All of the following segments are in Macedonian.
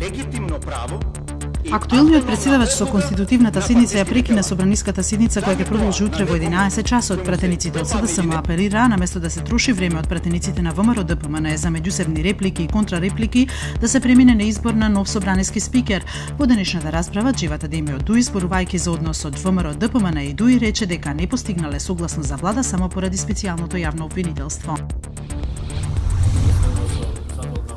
Легитимно право. Актуелниот претседавач со конститутивната седница ја прекина собраниската седница која ќе продолжи утре во 11 часот. Пратениците од СДСМ апелираа наместо да се троши време од пратениците на ВМРО ДПМН за меѓусебни реплики и контрареплики да се премине на избор на нов собраниски спикер. Во денешната расправа Джевата Демиот Дуи, зборувајќи за односот ВМРО ДПМН и Дуи, рече дека не постигнале согласност за влада само поради специјалното јавно обвинителство.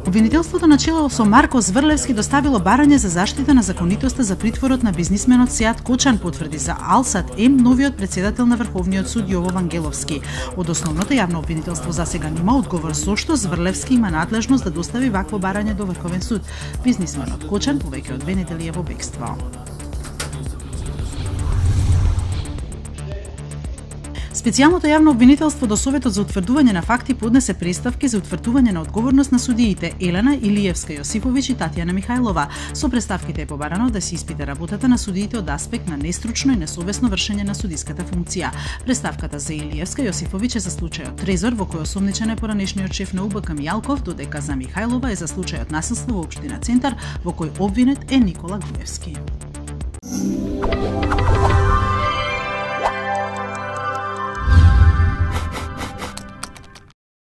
Обвинителството на чело со Марко Зврлевски доставило барање за заштита на законитоста за притворот на бизнисменот Сеат Кочан, потврди за Алсат М новиот претседател на Врховниот суд Јово Вангеловски. Од основното јавно обвинителство засега нема одговор со што Зврлевски има надлежност да достави вакво барање до Врховен суд. Бизнисменот Кочан повеќе од 2 недели е во бегство. Специјалното јавно обвинителство до Советот за утврдување на факти поднесе представки за утврдување на одговорност на судиите Елена Илиевска Јосифовиќ и Татјана Михајлова. Со представките е побарано да се испита работата на судиите од аспект на нестручно и несовесно вршење на судиската функција. Представката за Илиевска Јосифовиќ е за случајот Трезор, во кој осомничен е поранешниот шеф на УБК Мијалков, додека за Михајлова е за случајот насилство во општина Центар, во кој обвинет е Никола Груевски.